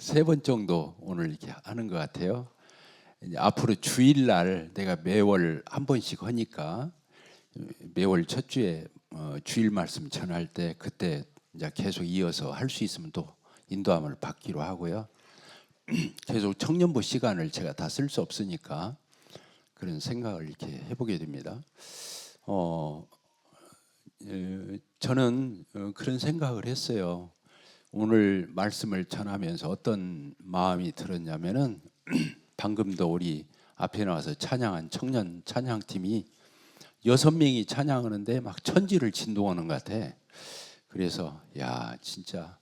세 번 정도 오늘 이렇게 하는 것 같아요. 이제 앞으로 주일날 내가 매월 한 번씩 하니까 매월 첫 주에 주일 말씀 전할 때 그때 이제 계속 이어서 할 수 있으면 또 인도함을 받기로 하고요. 계속 청년부 시간을 제가 다 쓸 수 없으니까 그런 생각을 이렇게 해보게 됩니다. 저는 그런 생각을 했어요. 오늘 말씀을 전하면서 어떤 마음이 들었냐면은 방금도 우리 앞에 나와서 찬양한 청년 찬양팀이 6명이 찬양하는데 막 천지를 진동하는 것 같아. 그래서 야 진짜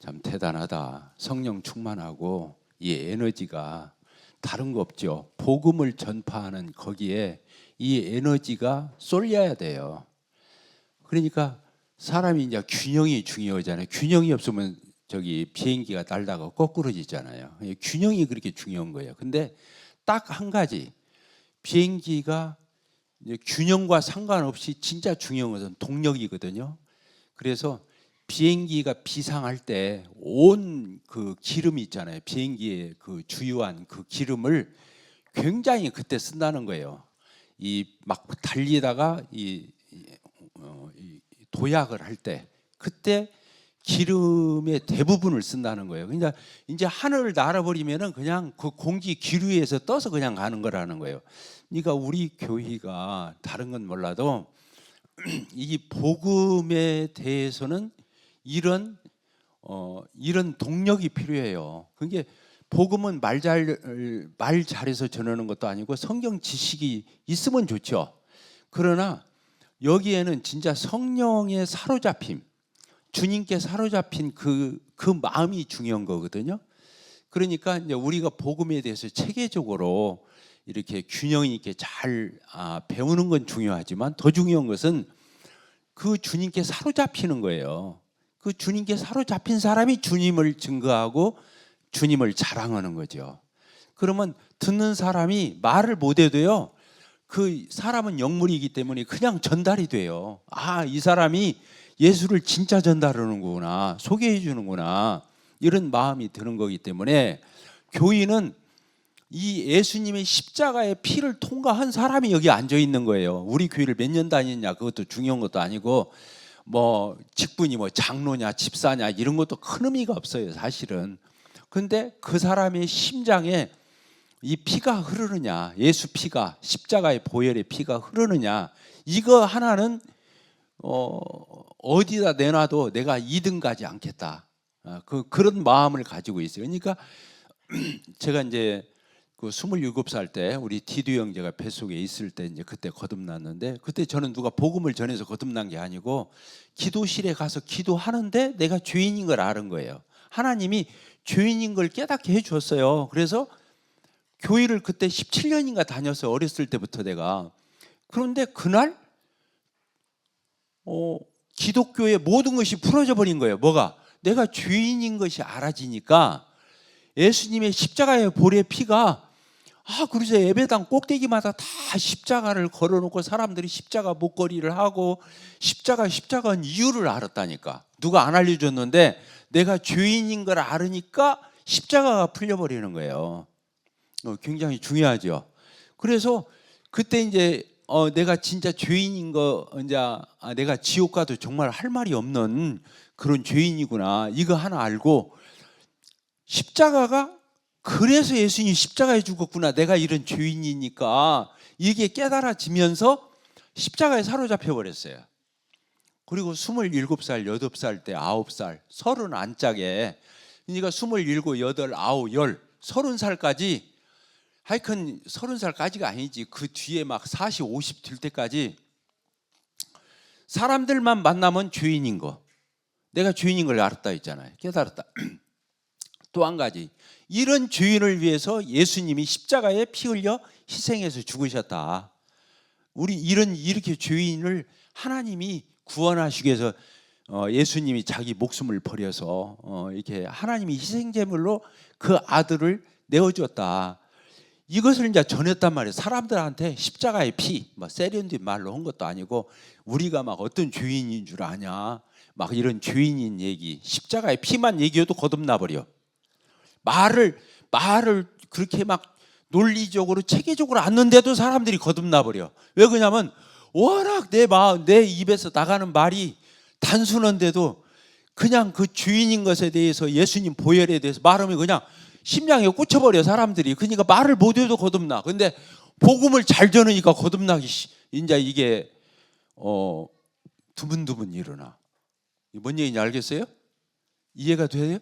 참 대단하다. 성령 충만하고 이 에너지가 다른 거 없죠. 복음을 전파하는 거기에 이 에너지가 쏠려야 돼요. 그러니까 사람이 이제 균형이 중요하잖아요. 균형이 없으면 저기 비행기가 날다가 거꾸로지잖아요. 균형이 그렇게 중요한 거예요. 근데 딱 한 가지, 비행기가 이제 균형과 상관없이 진짜 중요한 것은 동력이거든요. 그래서 비행기가 비상할 때 온 그 기름이 있잖아요. 비행기의 그 주요한 그 기름을 굉장히 그때 쓴다는 거예요. 이 막 달리다가 이 도약을 할 때 그때 기름의 대부분을 쓴다는 거예요. 그러니까 이제 하늘을 날아버리면은 그냥 그 공기 기류에서 떠서 그냥 가는 거라는 거예요. 그러니까 우리 교회가 다른 건 몰라도 이 복음에 대해서는 이런 동력이 필요해요. 그게 복음은 말 잘해서 전하는 것도 아니고 성경 지식이 있으면 좋죠. 그러나 여기에는 진짜 성령의 사로잡힘, 주님께 사로잡힌 그 마음이 중요한 거거든요. 그러니까 이제 우리가 복음에 대해서 체계적으로 이렇게 균형 있게 잘 배우는 건 중요하지만 더 중요한 것은 그 주님께 사로잡히는 거예요. 그 주님께 사로잡힌 사람이 주님을 증거하고 주님을 자랑하는 거죠. 그러면 듣는 사람이 말을 못해도요. 그 사람은 영물이기 때문에 그냥 전달이 돼요. 이 사람이 예수를 진짜 전달하는구나, 소개해 주는구나, 이런 마음이 드는 거기 때문에 교인은 이 예수님의 십자가의 피를 통과한 사람이 여기 앉아 있는 거예요. 우리 교회를 몇 년 다녔냐 그것도 중요한 것도 아니고 뭐 직분이 뭐 장로냐 집사냐 이런 것도 큰 의미가 없어요 사실은. 근데 그 사람의 심장에 이 피가 흐르느냐, 예수 피가, 십자가의 보혈의 피가 흐르느냐, 이거 하나는 어디다 내놔도 내가 2등 가지 않겠다. 그런 마음을 가지고 있어요. 그러니까 제가 이제 그 27살 때 우리 디두 형제가 뱃속에 있을 때 이제 그때 거듭났는데, 그때 저는 누가 복음을 전해서 거듭난 게 아니고 기도실에 가서 기도하는데 내가 죄인인 걸 아는 거예요. 하나님이 죄인인 걸 깨닫게 해주었어요. 그래서 교회를 그때 17년인가 다녔어요. 어렸을 때부터 내가. 그런데 그날 기독교의 모든 것이 풀어져 버린 거예요. 뭐가? 내가 죄인인 것이 알아지니까 예수님의 십자가의 보혈의 피가 그래서 예배당 꼭대기마다 다 십자가를 걸어놓고 사람들이 십자가 목걸이를 하고 십자가는 이유를 알았다니까. 누가 안 알려줬는데 내가 죄인인 걸 알으니까 십자가가 풀려버리는 거예요. 굉장히 중요하죠. 그래서 그때 이제 내가 진짜 죄인인 거, 이제 내가 지옥 가도 정말 할 말이 없는 그런 죄인이구나, 이거 하나 알고, 십자가가 그래서 예수님이 십자가에 죽었구나, 내가 이런 죄인이니까, 이게 깨달아지면서 십자가에 사로잡혀 버렸어요. 그리고 27살, 8살 때 9살, 30 안짝에, 그러니까 27, 8, 9, 10, 30살까지, 하여튼 30살까지가 아니지, 그 뒤에 막 40, 50 될 때까지 사람들만 만나면 죄인인 거, 내가 죄인인 걸 알았다 했잖아요. 깨달았다. 또 한 가지, 이런 죄인을 위해서 예수님이 십자가에 피 흘려 희생해서 죽으셨다. 우리 이렇게 죄인을 하나님이 구원하시기 위해서 예수님이 자기 목숨을 버려서 이렇게 하나님이 희생제물로 그 아들을 내어주었다. 이것을 이제 전했단 말이에요. 사람들한테 십자가의 피, 뭐 세련된 말로 한 것도 아니고 우리가 막 어떤 죄인인 줄 아냐, 막 이런 죄인인 얘기, 십자가의 피만 얘기해도 거듭나 버려. 말을 그렇게 막 논리적으로 체계적으로 않는데도 사람들이 거듭나 버려. 왜 그러냐면 워낙 내 입에서 나가는 말이 단순한데도 그냥 그 주인인 것에 대해서, 예수님 보혈에 대해서 말하면 그냥 심장에 꽂혀버려 사람들이. 그러니까 말을 못해도 거듭나. 근데 복음을 잘 전하니까 거듭나기 이제 이게 두분두분 일어나. 뭔 얘기인지 알겠어요? 이해가 돼요?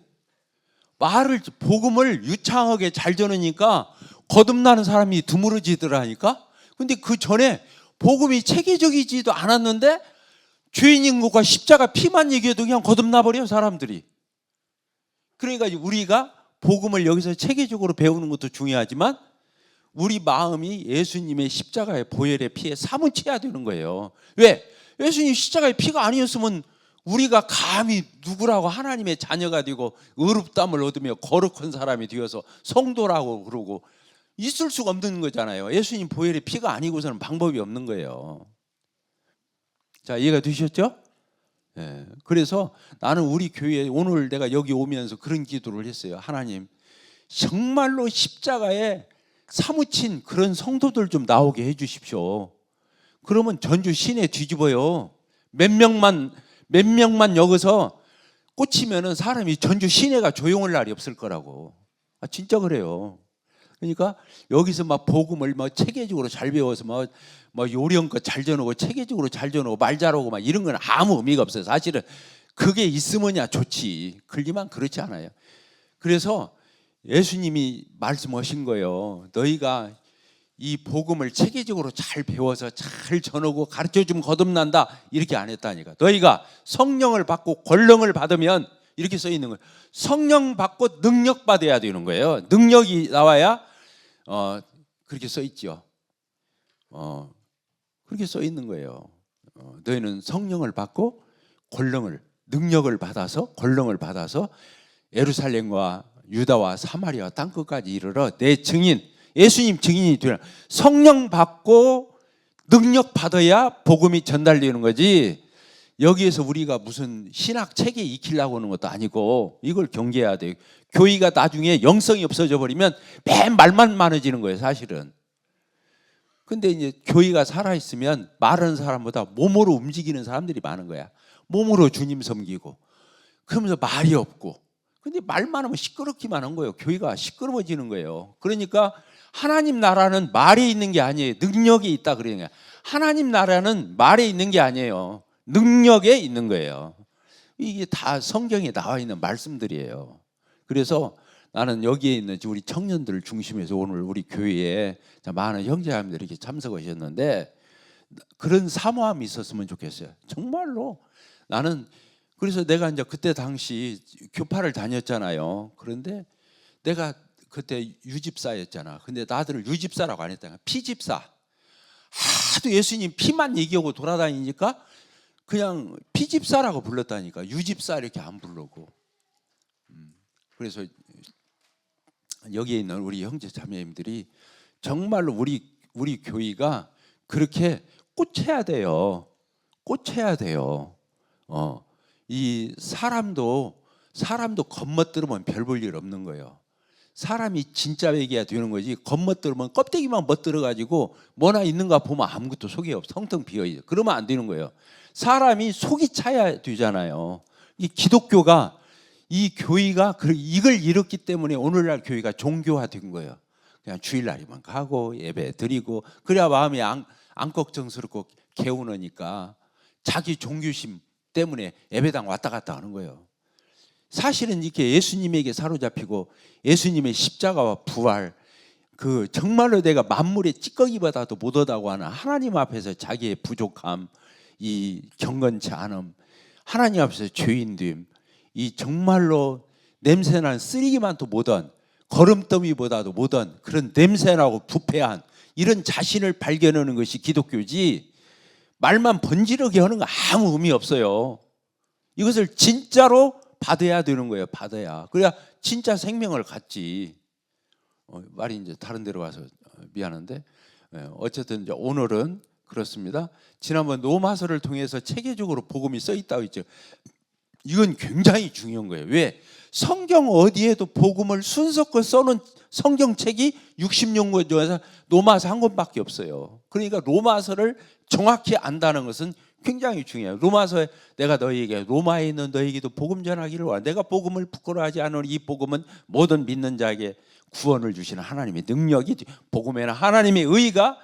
복음을 유창하게 잘 전하니까 거듭나는 사람이 드물어지더라니까. 근데 그 전에 복음이 체계적이지도 않았는데 죄인인 것과 십자가 피만 얘기해도 그냥 거듭나 버려 사람들이. 그러니까 우리가 복음을 여기서 체계적으로 배우는 것도 중요하지만 우리 마음이 예수님의 십자가의 보혈의 피에 사무쳐야 되는 거예요. 왜? 예수님 십자가의 피가 아니었으면 우리가 감히 누구라고 하나님의 자녀가 되고 의롭다함을 얻으며 거룩한 사람이 되어서 성도라고 그러고 있을 수가 없는 거잖아요. 예수님 보혈의 피가 아니고서는 방법이 없는 거예요. 자, 이해가 되셨죠? 예. 그래서 나는 우리 교회에 오늘 내가 여기 오면서 그런 기도를 했어요. 하나님, 정말로 십자가에 사무친 그런 성도들 좀 나오게 해 주십시오. 그러면 전주 시내 뒤집어요. 몇 명만 여기서 꽂히면은 사람이 전주 시내가 조용할 날이 없을 거라고. 진짜 그래요. 그러니까 여기서 막 복음을 막 체계적으로 잘 배워서 막 요령껏 잘 전하고 체계적으로 잘 전하고 말 잘하고 막 이런 건 아무 의미가 없어요. 사실은 그게 있으면야 좋지. 그러지만 그렇지 않아요. 그래서 예수님이 말씀하신 거예요. 너희가 이 복음을 체계적으로 잘 배워서 잘 전하고 가르쳐주면 거듭난다, 이렇게 안 했다니까. 너희가 성령을 받고 권능을 받으면, 이렇게 써 있는 거예요. 성령 받고 능력 받아야 되는 거예요. 능력이 나와야 그렇게 써 있죠. 그렇게 써 있는 거예요. 너희는 성령을 받고 능력을 받아서 권능을 받아서 예루살렘과 유다와 사마리아 땅끝까지 이르러 내 증인, 예수님 증인이 되라. 성령 받고 능력 받아야 복음이 전달되는 거지. 여기에서 우리가 무슨 신학 체계 익히려고 하는 것도 아니고 이걸 경계해야 돼요. 교회가 나중에 영성이 없어져 버리면 맨 말만 많아지는 거예요, 사실은. 근데 이제 교회가 살아있으면 말하는 사람보다 몸으로 움직이는 사람들이 많은 거야. 몸으로 주님 섬기고. 그러면서 말이 없고. 근데 말만 하면 시끄럽기만 한 거예요. 교회가 시끄러워지는 거예요. 그러니까 하나님 나라는 말에 있는 게 아니에요. 능력이 있다 그러니까. 하나님 나라는 말에 있는 게 아니에요. 능력에 있는 거예요. 이게 다 성경에 나와 있는 말씀들이에요. 그래서 나는 여기에 있는 우리 청년들을 중심해서 오늘 우리 교회에 많은 형제자매들이 이렇게 참석하셨는데 그런 사모함이 있었으면 좋겠어요. 정말로 나는. 그래서 내가 이제 그때 당시 교파를 다녔잖아요. 그런데 내가 그때 유집사였잖아. 근데 나들을 유집사라고 안 했다니까. 피집사. 하도 예수님 피만 얘기하고 돌아다니니까 그냥 피집사라고 불렀다니까. 유집사 이렇게 안 부르고. 그래서 여기에 있는 우리 형제 자매님들이 정말로 우리 교회가 그렇게 꽂혀야 돼요. 꽂혀야 돼요. 이 사람도 겉멋들으면 별 볼 일 없는 거예요. 사람이 진짜 얘기야 되는 거지. 겉멋들으면 껍데기만 멋들어가지고 뭐나 있는가 보면 아무것도 속이 없어. 텅텅 비어있어. 그러면 안 되는 거예요. 사람이 속이 차야 되잖아요. 이 기독교가, 이 교회가 이걸 잃었기 때문에 오늘날 교회가 종교화된 거예요. 그냥 주일날이만 가고 예배 드리고 그래야 마음이 안 걱정스럽고 개운하니까 자기 종교심 때문에 예배당 왔다 갔다 하는 거예요. 사실은 이렇게 예수님에게 사로잡히고 예수님의 십자가와 부활, 그 정말로 내가 만물의 찌꺼기보다도 못하다고 하는 하나님 앞에서 자기의 부족함, 이 경건치 않음, 하나님 앞에서 죄인됨, 이 정말로 냄새나는 쓰레기만도 못한, 거름더미보다도 못한 그런 냄새나고 부패한 이런 자신을 발견하는 것이 기독교지, 말만 번지르게 하는 거 아무 의미 없어요. 이것을 진짜로 받아야 되는 거예요. 받아야. 그래야 진짜 생명을 갖지. 말이 이제 다른 데로 가서 미안한데 어쨌든 이제 오늘은 그렇습니다. 지난번 로마서를 통해서 체계적으로 복음이 써 있다고 했죠. 이건 굉장히 중요한 거예요. 왜? 성경 어디에도 복음을 순서껏 써놓은 성경책이 60년 중에서 로마서 한 권밖에 없어요. 그러니까 로마서를 정확히 안다는 것은 굉장히 중요해요. 로마서에 내가 너희에게 로마에 있는 너희에게도 복음 전하기를 원한다. 내가 복음을 부끄러워하지 않으니 이 복음은 모든 믿는 자에게 구원을 주시는 하나님의 능력이, 복음에는 하나님의 의가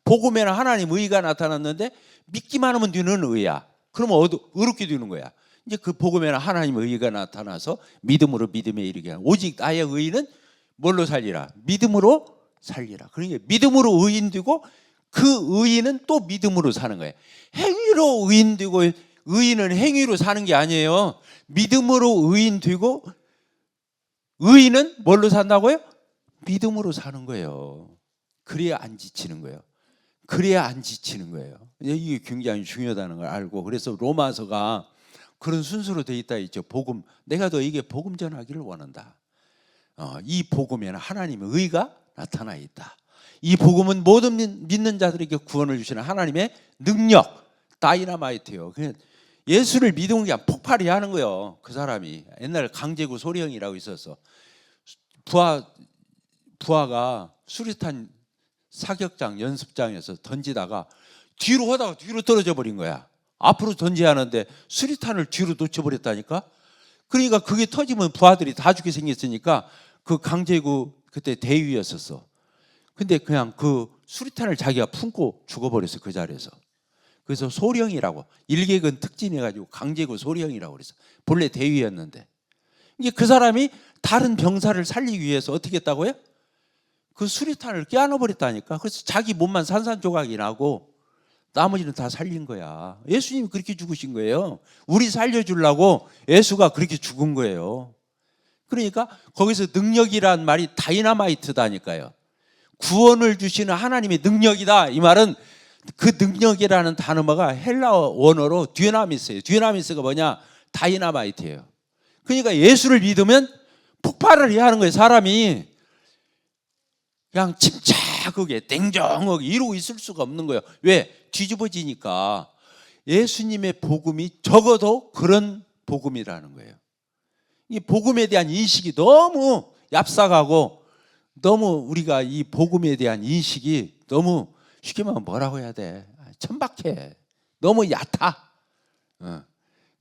복음에는 하나님의 의가 나타났는데 믿기만 하면 되는 의야. 그러면 어렵게 되는 거야. 이제 그 복음에는 하나님의 의가 나타나서 믿음으로 믿음에 이르게 하는, 오직 나의 의는 뭘로 살리라? 믿음으로 살리라. 그러니까 믿음으로 의인되고 그 의인은 또 믿음으로 사는 거예요. 행위로 의인되고 의인은 행위로 사는 게 아니에요. 믿음으로 의인되고 의인은 뭘로 산다고요? 믿음으로 사는 거예요. 그래야 안 지치는 거예요. 그래야 안 지치는 거예요. 이게 굉장히 중요하다는 걸 알고, 그래서 로마서가 그런 순서로 되어 있다 했죠. 복음, 내가 너에게 복음 전하기를 원한다. 이 복음에는 하나님의 의가 나타나 있다. 이 복음은 모든 믿는 자들에게 구원을 주시는 하나님의 능력, 다이너마이트예요. 예수를 믿은 게 폭발이 하는 거예요. 그 사람이 옛날에 강제구 소령이라고 있었어. 부하가 수리탄 사격장 연습장에서 던지다가 뒤로 하다가 뒤로 떨어져 버린 거야. 앞으로 던져야 하는데 수리탄을 뒤로 놓쳐버렸다니까. 그러니까 그게 터지면 부하들이 다 죽게 생겼으니까 그 강제구 그때 대위였었어. 근데 그냥 그 수리탄을 자기가 품고 죽어버렸어, 그 자리에서. 그래서 소령이라고, 일개군 특진해가지고 강제구 소령이라고 그랬어. 본래 대위였는데. 이게 그 사람이 다른 병사를 살리기 위해서 어떻게 했다고요? 그 수리탄을 깨어버렸다니까. 그래서 자기 몸만 산산조각이 나고 나머지는 다 살린 거야. 예수님이 그렇게 죽으신 거예요. 우리 살려주려고 예수가 그렇게 죽은 거예요. 그러니까 거기서 능력이란 말이 다이너마이트다니까요. 구원을 주시는 하나님의 능력이다. 이 말은 그 능력이라는 단어가 헬라어 원어로 듀나미스예요. 듀나미스가 뭐냐? 다이너마이트예요. 그러니까 예수를 믿으면 폭발을 해야 하는 거예요. 사람이 그냥 침착하게 냉정하게 이러고 있을 수가 없는 거예요. 왜? 뒤집어지니까. 예수님의 복음이 적어도 그런 복음이라는 거예요. 이 복음에 대한 인식이 너무 얍삭하고, 너무 우리가 이 복음에 대한 인식이 너무 쉽게 말하면 뭐라고 해야 돼? 천박해. 너무 얕아.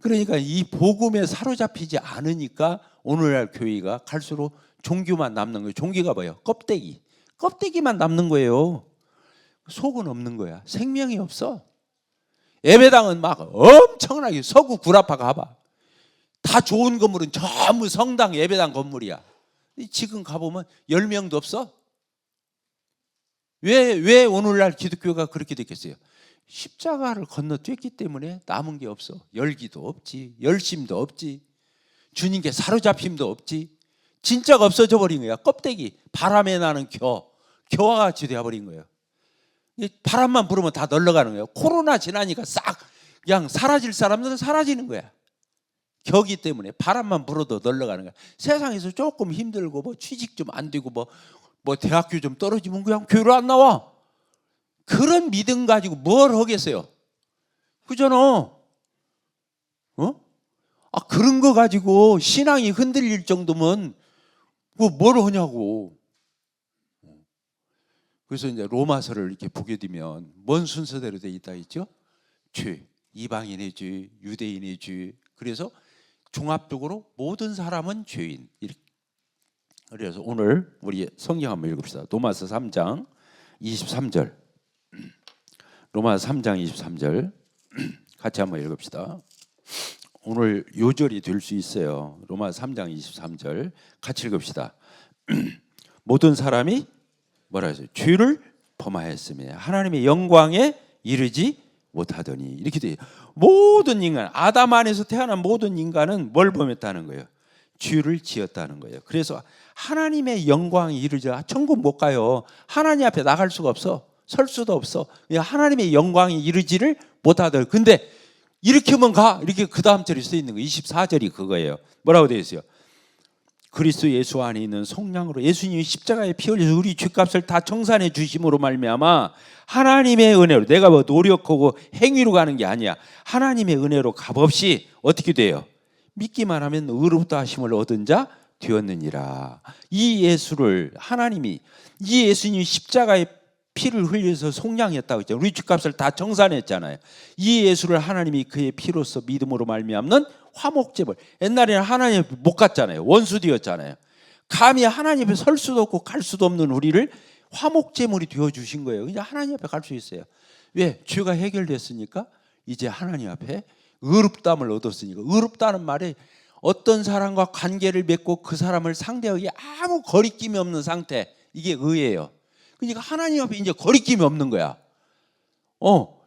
그러니까 이 복음에 사로잡히지 않으니까 오늘날 교회가 갈수록 종교만 남는 거예요. 종교가 뭐예요? 껍데기. 껍데기만 남는 거예요. 속은 없는 거야. 생명이 없어. 예배당은 막 엄청나게, 서구 구라파 가봐. 다 좋은 건물은 전부 성당 예배당 건물이야. 지금 가보면 10명도 없어. 왜 오늘날 기독교가 그렇게 됐겠어요? 십자가를 건너뛰었기 때문에 남은 게 없어. 열기도 없지, 열심도 없지, 주님께 사로잡힘도 없지. 진짜가 없어져 버린 거야. 껍데기, 바람에 나는 겨와 같이 되어버린 거예요. 바람만 불으면 다 널러가는 거예요. 코로나 지나니까 싹 그냥 사라질 사람들은 사라지는 거야. 겨기 때문에 바람만 불어도 널러가는 거야. 세상에서 조금 힘들고 뭐 취직 좀 안 되고 뭐 대학교 좀 떨어지면 그냥 교회로 안 나와. 그런 믿음 가지고 뭘 하겠어요? 그잖아. 그런 거 가지고 신앙이 흔들릴 정도면 뭘 하냐고. 그래서 이제 로마서를 이렇게 보게 되면 뭔 순서대로 돼 있다 했죠? 죄, 이방인의 죄, 유대인의 죄. 그래서 종합적으로 모든 사람은 죄인. 그래서 오늘 우리 성경 한번 읽읍시다. 로마서 3장 23절. 로마서 3장 23절 같이 한번 읽읍시다. 오늘 요절이 될 수 있어요. 로마서 3장 23절 같이 읽읍시다. 모든 사람이 뭐라 했어요? 죄를 범하였으며 하나님의 영광에 이르지 못하더니, 이렇게 돼요. 모든 인간, 아담 안에서 태어난 모든 인간은 뭘 범했다는 거예요? 죄를 지었다는 거예요. 그래서 하나님의 영광에 이르지, 천국 못 가요. 하나님 앞에 나갈 수가 없어. 설 수도 없어. 하나님의 영광에 이르지를 못하더니. 근데 이렇게 하면 가. 이렇게 그 다음 절이 써 있는 거. 24절이 그거예요. 뭐라고 되어 있어요? 그리스도 예수 안에 있는 속량으로 예수님이 십자가에 피 흘려서 우리 죄값을 다 청산해 주심으로 말미암아 하나님의 은혜로, 내가 노력하고 행위로 가는 게 아니야. 하나님의 은혜로 값없이 어떻게 돼요? 믿기만 하면 의롭다 하심을 얻은 자 되었느니라. 이 예수를 하나님이, 이 예수님이 십자가에 피를 흘려서 속량했다고 했잖아요. 우리 죗값을 다 정산했잖아요. 이 예수를 하나님이 그의 피로서 믿음으로 말미암는 화목제물. 옛날에는 하나님 앞에 못 갔잖아요. 원수되었잖아요. 감히 하나님 앞에 설 수도 없고 갈 수도 없는 우리를 화목제물이 되어주신 거예요. 이제 하나님 앞에 갈 수 있어요. 왜? 죄가 해결됐으니까 이제 하나님 앞에 의롭다함을 얻었으니까. 의롭다는 말이 어떤 사람과 관계를 맺고 그 사람을 상대하기에 아무 거리낌이 없는 상태, 이게 의예요. 그러니까 하나님 앞에 이제 거리낌이 없는 거야.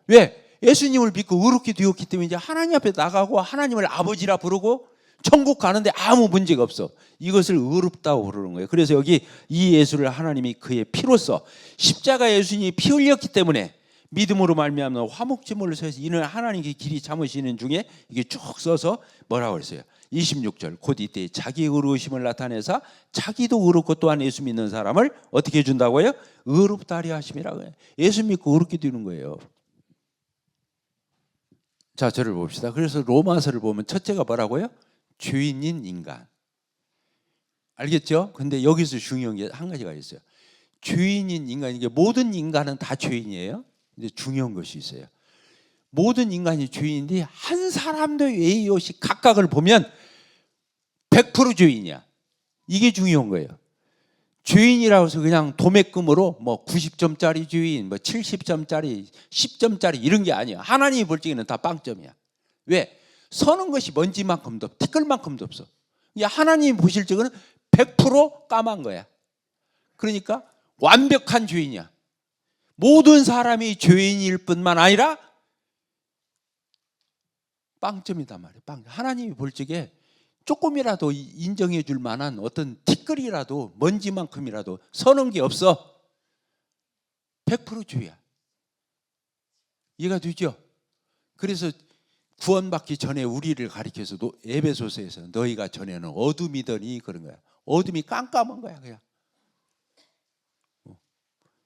왜? 예수님을 믿고 의롭게 되었기 때문에 이제 하나님 앞에 나가고 하나님을 아버지라 부르고 천국 가는데 아무 문제가 없어. 이것을 의롭다고 부르는 거예요. 그래서 여기 이 예수를 하나님이 그의 피로써, 십자가 예수님이 피 흘렸기 때문에 믿음으로 말미암는 화목제물을 써서 이는 하나님께 길이 참으시는 중에 이게 쭉 써서 뭐라고 그랬어요? 26절 곧 이때 자기의 의로우심을 나타내사 자기도 의롭고 또한 예수 믿는 사람을 어떻게 해준다고요? 의롭다 하려 하심이라고 해요. 예수 믿고 의롭게 되는 거예요. 자, 저를 봅시다. 그래서 로마서를 보면 첫째가 뭐라고요? 죄인인 인간. 알겠죠? 근데 여기서 중요한 게 한 가지가 있어요. 죄인인 인간, 이게 모든 인간은 다 죄인이에요. 근데 중요한 것이 있어요. 모든 인간이 죄인인데 한 사람도 예의 없이 각각을 보면 100% 죄인이야. 이게 중요한 거예요. 죄인이라고 해서 그냥 도매금으로 뭐 90점짜리 죄인, 뭐 70점짜리, 10점짜리 이런 게 아니야. 하나님이 볼 적에는 다 빵점이야. 왜? 서는 것이 먼지만큼도, 티끌만큼도 없어. 하나님이 보실 적에는 100% 까만 거야. 그러니까 완벽한 죄인이야. 모든 사람이 죄인일 뿐만 아니라 빵점이단 말이에요. 하나님이 볼 적에 조금이라도 인정해 줄 만한 어떤 티끌이라도 먼지만큼이라도 서는 게 없어. 100% 죄야. 이해가 되죠? 그래서 구원받기 전에 우리를 가리켜서 에베소서에서 너희가 전에는 어둠이더니 그런 거야. 어둠이 깜깜한 거야 그냥.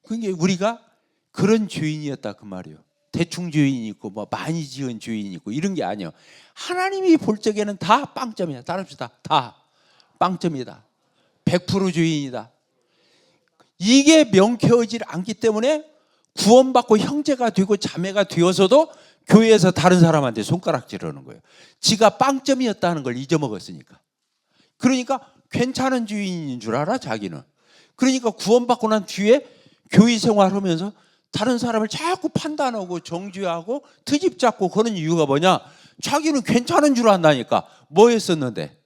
그게 우리가 그런 죄인이었다 그 말이에요. 대충 죄인이 있고 뭐 많이 지은 죄인이 있고 이런 게 아니에요. 하나님이 볼 적에는 다 빵점이야. 따릅시다. 다 빵점이다. 100% 죄인이다. 이게 명쾌하지 않기 때문에 구원받고 형제가 되고 자매가 되어서도 교회에서 다른 사람한테 손가락질 하는 거예요. 지가 빵점이었다는 걸 잊어먹었으니까. 그러니까 괜찮은 죄인인 줄 알아 자기는. 그러니까 구원받고 난 뒤에 교회 생활하면서 다른 사람을 자꾸 판단하고 정죄하고 트집 잡고 그런 이유가 뭐냐? 자기는 괜찮은 줄 안다니까. 뭐 했었는데?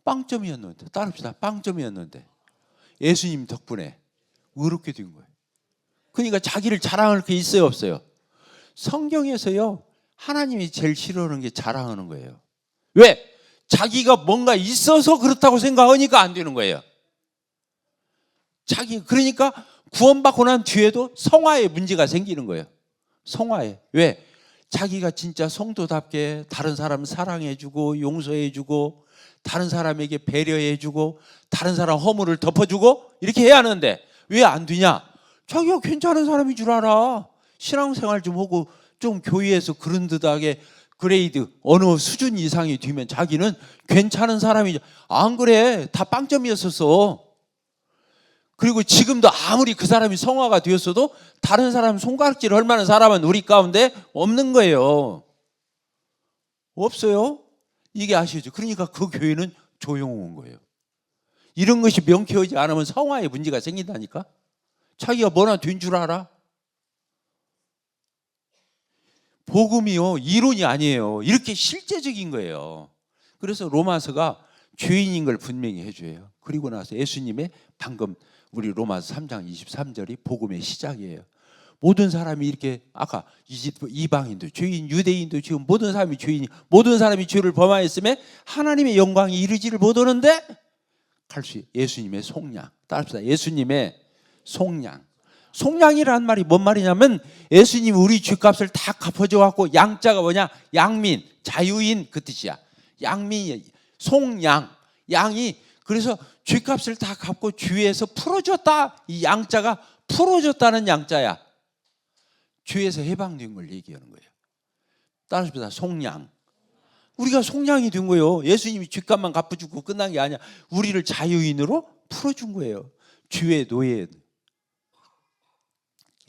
빵점이었는데. 따릅시다. 빵점이었는데 예수님 덕분에 의롭게 된 거예요. 그러니까 자기를 자랑할 게 있어요 없어요? 성경에서요 하나님이 제일 싫어하는 게 자랑하는 거예요. 왜? 자기가 뭔가 있어서 그렇다고 생각하니까 안 되는 거예요. 그러니까 구원받고 난 뒤에도 성화에 문제가 생기는 거예요. 성화에. 왜? 자기가 진짜 성도답게 다른 사람 사랑해주고 용서해주고 다른 사람에게 배려해주고 다른 사람 허물을 덮어주고 이렇게 해야 하는데 왜 안 되냐? 자기가 괜찮은 사람인 줄 알아. 신앙생활 좀 하고 좀 교회에서 그런 듯하게 그레이드 어느 수준 이상이 되면 자기는 괜찮은 사람이죠. 안 그래. 다 빵점이었었어. 그리고 지금도 아무리 그 사람이 성화가 되었어도 다른 사람 손가락질 할 만한 사람은 우리 가운데 없는 거예요. 없어요. 이게 아시죠? 그러니까 그 교회는 조용한 거예요. 이런 것이 명쾌하지 않으면 성화에 문제가 생긴다니까. 자기가 뭐나 된 줄 알아? 복음이요 이론이 아니에요. 이렇게 실제적인 거예요. 그래서 로마서가 죄인인 걸 분명히 해줘요. 그리고 나서 예수님의 방금 우리 로마서 3장 23절이 복음의 시작이에요. 모든 사람이 이렇게 아까 이방인도 죄인, 유대인도 지금 모든 사람이 죄인이 모든 사람이 죄를 범하였으면 하나님의 영광이 이르지를 못하는데 갈 수 예수님의 속량. 따릅시다. 예수님의 속량. 속량이라는 말이 뭔 말이냐면 예수님이 우리 죄값을 다 갚아줘 갖고 양자가 뭐냐? 양민, 자유인 그 뜻이야. 양민이 속량. 양이 그래서 죄값을 다 갚고 죄에서 풀어줬다. 이 양자가 풀어줬다는 양자야. 죄에서 해방된 걸 얘기하는 거예요. 따라합시다. 속량. 우리가 속량이 된 거예요. 예수님이 죗값만 갚아주고 끝난 게 아니야. 우리를 자유인으로 풀어준 거예요. 죄의 노예.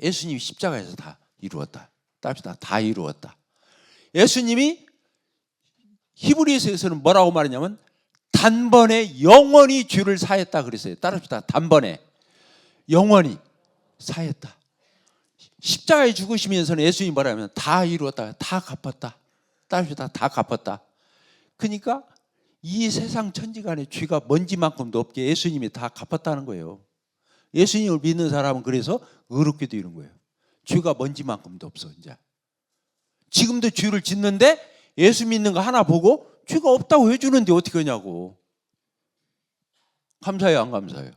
예수님이 십자가에서 다 이루었다. 따릅시다. 다 이루었다. 예수님이 히브리서에서는 뭐라고 말하냐면 단번에 영원히 죄를 사했다 그랬어요. 따릅시다. 단번에 영원히 사했다. 십자가에 죽으시면서는 예수님이 뭐라면 다 이루었다. 다 갚았다. 따릅시다. 다 갚았다. 그러니까 이 세상 천지간에 죄가 먼지만큼도 없게 예수님이 다 갚았다는 거예요. 예수님을 믿는 사람은 그래서 의롭게 되는 거예요. 죄가 먼지만큼도 없어. 이제 지금도 죄를 짓는데 예수 믿는 거 하나 보고 죄가 없다고 해주는데 어떻게 하냐고. 감사해요, 안 감사해요?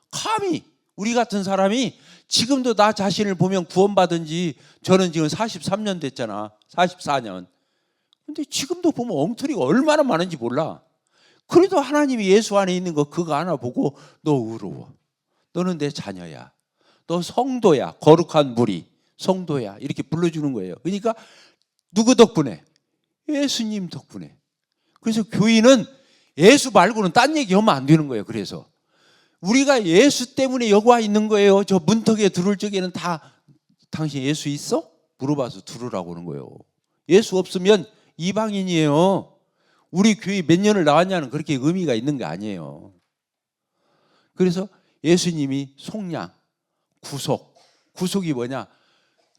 감히 우리 같은 사람이 지금도 나 자신을 보면 구원받은 지 저는 지금 43년 됐잖아. 44년. 근데 지금도 보면 엉터리가 얼마나 많은지 몰라. 그래도 하나님이 예수 안에 있는 거 그거 하나 보고 너 의로워. 너는 내 자녀야. 너 성도야. 거룩한 무리. 성도야. 이렇게 불러주는 거예요. 그러니까 누구 덕분에? 예수님 덕분에. 그래서 교인은 예수 말고는 딴 얘기하면 안 되는 거예요. 그래서 우리가 예수 때문에 여기 와 있는 거예요. 저 문턱에 들어올 적에는 다 당신 예수 있어? 물어봐서 들으라고 하는 거예요. 예수 없으면 이방인이에요. 우리 교회 몇 년을 나왔냐는 그렇게 의미가 있는 게 아니에요. 그래서 예수님이 속량, 구속. 구속이 뭐냐?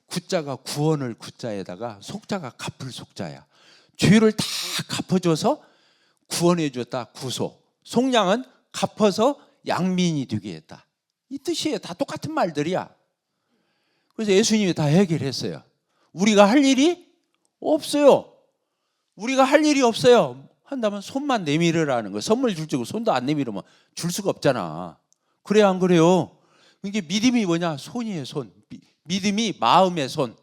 구자가 구원을 구자에다가 속자가 갚을 속자야. 죄를 다 갚아줘서 구원해 줬다. 구속. 속량은 갚아서 양민이 되게 했다. 이 뜻이에요. 다 똑같은 말들이야. 그래서 예수님이 다 해결했어요. 우리가 할 일이 없어요. 우리가 할 일이 없어요. 한다면 손만 내밀으라는 거예요. 선물 줄 적으로 손도 안 내밀으면 줄 수가 없잖아. 그래요, 안 그래요? 이게 믿음이 뭐냐? 손이에요, 손. 믿음이 마음의 손.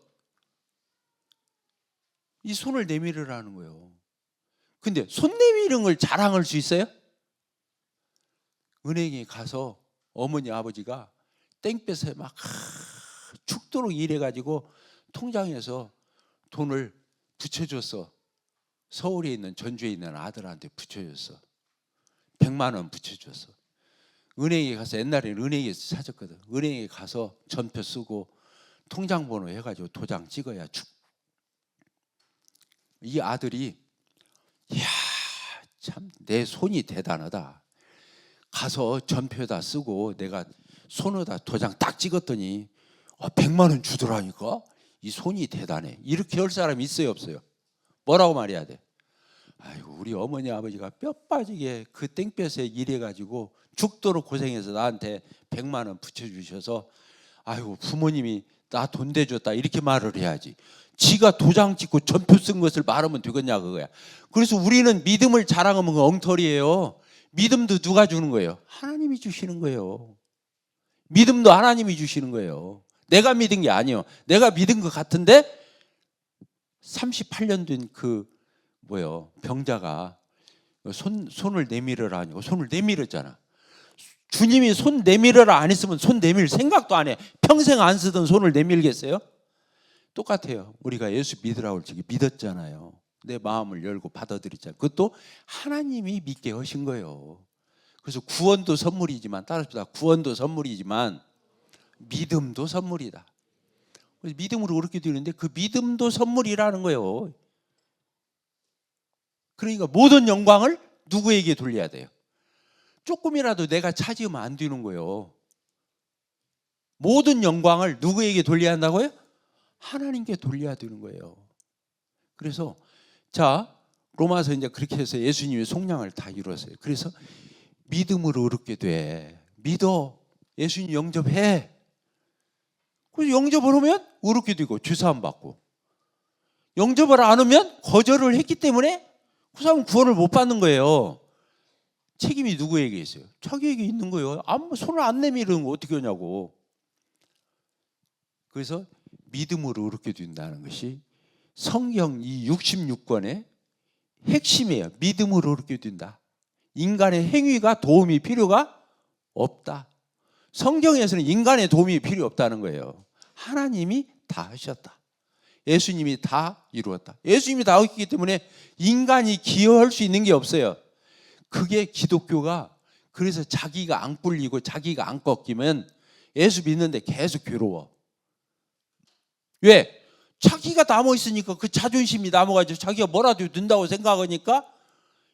이 손을 내밀으라는 거예요. 근데 손 내미는 걸 자랑할 수 있어요? 은행에 가서 어머니 아버지가 땡볕에 막 죽도록 일해가지고 통장에서 돈을 붙여줬어. 서울에 있는 전주에 있는 아들한테 붙여줬어. 100만 원 붙여줬어. 은행에 가서 옛날에는 은행에서 찾았거든. 은행에 가서 전표 쓰고 통장 번호 해가지고 도장 찍어야 이 아들이 이야 참 내 손이 대단하다. 가서 전표에다 쓰고 내가 손에다 도장 딱 찍었더니 100만 원 주더라니까. 이 손이 대단해. 이렇게 할 사람이 있어요, 없어요? 뭐라고 말해야 돼? 아이고 우리 어머니 아버지가 뼈 빠지게 그 땡볕에 일해가지고 죽도록 고생해서 나한테 100만 원 붙여주셔서 아이고 부모님이 나 돈 대줬다 이렇게 말을 해야지. 지가 도장 찍고 전표 쓴 것을 말하면 되겠냐 그거야. 그래서 우리는 믿음을 자랑하면 엉터리예요. 믿음도 누가 주는 거예요? 하나님이 주시는 거예요. 믿음도 하나님이 주시는 거예요. 내가 믿은 게 아니에요. 내가 믿은 것 같은데 38년 된 그 병자가 손을 내밀으라 아니고 손을 내밀었잖아. 주님이 손 내밀으라 안 했으면 손 내밀 생각도 안 해. 평생 안 쓰던 손을 내밀겠어요? 똑같아요. 우리가 예수 믿으라고 할 적에 믿었잖아요. 내 마음을 열고 받아들였잖아요. 그것도 하나님이 믿게 하신 거예요. 그래서 구원도 선물이지만 따라합시다. 구원도 선물이지만 믿음도 선물이다. 믿음으로 그렇게 되는데 그 믿음도 선물이라는 거예요. 그러니까 모든 영광을 누구에게 돌려야 돼요? 조금이라도 내가 차지하면 안 되는 거예요. 모든 영광을 누구에게 돌려야 한다고요? 하나님께 돌려야 되는 거예요. 그래서 자 로마서 이제 그렇게 해서 예수님의 속량을 다 이루었어요. 그래서 믿음으로 의롭게 돼. 믿어. 예수님 영접해. 그래서 영접을 하면 의롭게 되고 죄사함 받고, 영접을 안 하면 거절을 했기 때문에 그 사람은 구원을 못 받는 거예요. 책임이 누구에게 있어요? 자기에게 있는 거예요. 손을 안 내밀으면 어떻게 하냐고. 그래서 믿음으로 의롭게 된다는 것이 성경 이 66권의 핵심이에요. 믿음으로 의롭게 된다. 인간의 행위가 도움이 필요가 없다. 성경에서는 인간의 도움이 필요 없다는 거예요. 하나님이 다 하셨다. 예수님이 다 이루었다. 예수님이 다 했기 때문에 인간이 기여할 수 있는 게 없어요. 그게 기독교가, 그래서 자기가 안 꿀리고 자기가 안 꺾이면 예수 믿는데 계속 괴로워. 왜? 자기가 남아 있으니까, 그 자존심이 남아가지고 자기가 뭐라도 된다고 생각하니까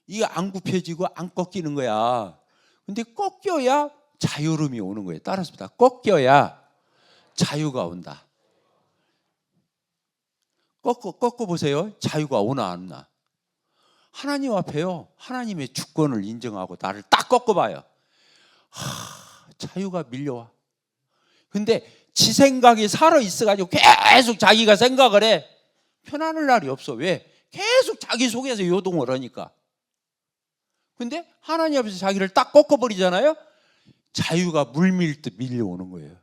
이게 안 굽혀지고 안 꺾이는 거야. 근데 꺾여야 자유로움이 오는 거예요. 따라서 꺾여야 자유가 온다. 꺾어 보세요. 자유가 오나 안 나. 하나님 앞에요, 하나님의 주권을 인정하고 나를 딱 꺾어봐요. 자유가 밀려와. 근데 지 생각이 살아있어가지고 계속 자기가 생각을 해. 편안할 날이 없어. 왜? 계속 자기 속에서 요동을 하니까. 근데 하나님 앞에서 자기를 딱 꺾어버리잖아요. 자유가 물밀듯 밀려오는 거예요.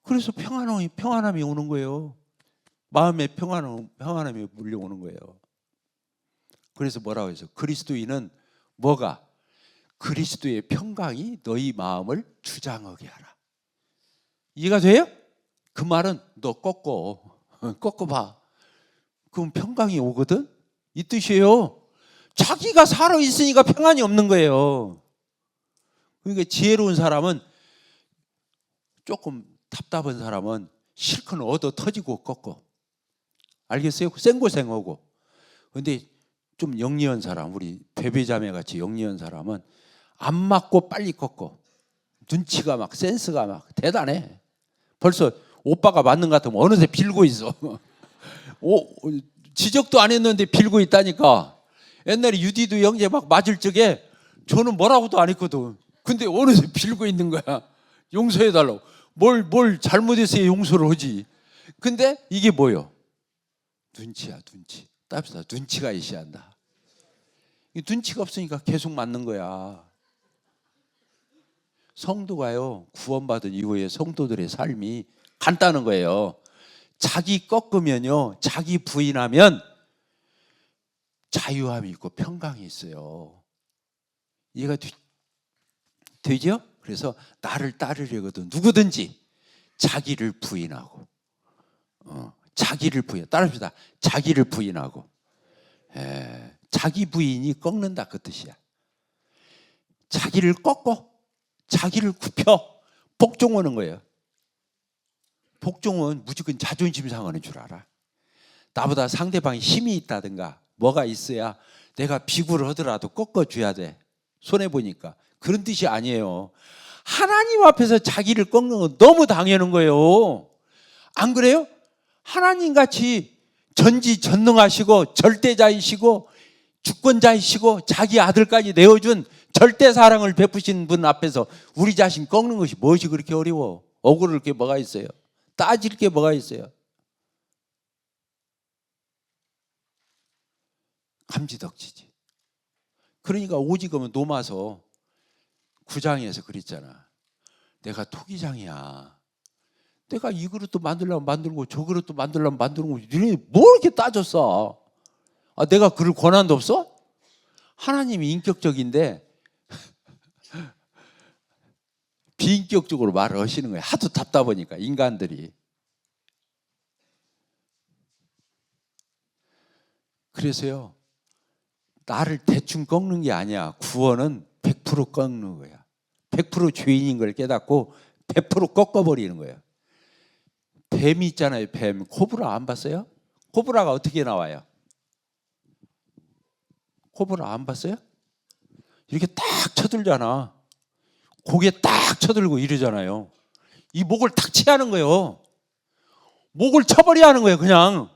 그래서 평안함이 오는 거예요. 마음의 평안함이 물려오는 거예요. 그래서 뭐라고 해서 그리스도인은 뭐가? 그리스도의 평강이 너희 마음을 주장하게 하라. 이해가 돼요? 그 말은 너 꺾어봐. 그럼 평강이 오거든? 이 뜻이에요. 자기가 살아있으니까 평안이 없는 거예요. 그러니까 지혜로운 사람은, 조금 답답한 사람은 실컷 얻어 터지고 꺾어. 알겠어요? 생고생하고. 근데 좀 영리한 사람, 우리 베베자매 같이 영리한 사람은 안 맞고 빨리 꺾어. 눈치가 막, 센스가 막 대단해. 벌써 오빠가 맞는 것 같으면 어느새 빌고 있어. 지적도 안 했는데 빌고 있다니까. 옛날에 유디도 형제 막 맞을 적에 저는 뭐라고도 안 했거든. 근데 어느새 빌고 있는 거야. 용서해달라고. 뭘 잘못해서 용서를 하지. 근데 이게 뭐요? 눈치야, 눈치. 따뜻하다. 눈치가 있어야 한다. 눈치가 없으니까 계속 맞는 거야. 성도가요, 구원받은 이후에 성도들의 삶이 간단한 거예요. 자기 꺾으면요, 자기 부인하면 자유함이 있고 평강이 있어요. 이해가 되죠? 그래서 나를 따르려거든 누구든지 자기를 부인하고, 자기를 부인, 따라합시다. 자기를 부인하고. 자기 부인이 꺾는다, 그 뜻이야. 자기를 꺾고 자기를 굽혀 복종하는 거예요. 복종은 무조건 자존심 상하는 줄 알아. 나보다 상대방이 힘이 있다든가 뭐가 있어야 내가 비굴을 하더라도 꺾어줘야 돼. 손해보니까. 그런 뜻이 아니에요. 하나님 앞에서 자기를 꺾는 건 너무 당연한 거예요. 안 그래요? 하나님같이 전지전능하시고 절대자이시고 주권자이시고 자기 아들까지 내어준 절대 사랑을 베푸신 분 앞에서 우리 자신 꺾는 것이 무엇이 그렇게 어려워? 억울할 게 뭐가 있어요? 따질 게 뭐가 있어요? 감지덕지지. 그러니까 오직하면 노마서 9장에서 그랬잖아. 내가 토기장이야. 내가 이 그릇도 만들려면 만들고 저 그릇도 만들려면 만들고, 너네 뭐 이렇게 따졌어? 내가 그럴 권한도 없어? 하나님이 인격적인데 비인격적으로 말을 하시는 거예요. 하도 답답하니까 인간들이. 그래서요, 나를 대충 꺾는 게 아니야. 구원은 100% 꺾는 거야. 100% 죄인인 걸 깨닫고 100% 꺾어버리는 거예요. 뱀이 있잖아요. 뱀. 코브라 안 봤어요? 코브라가 어떻게 나와요? 코브라 안 봤어요? 이렇게 딱 쳐들잖아. 고개 딱 쳐들고 이러잖아요. 이 목을 탁 치하는 거예요. 목을 쳐버려야 하는 거예요, 그냥.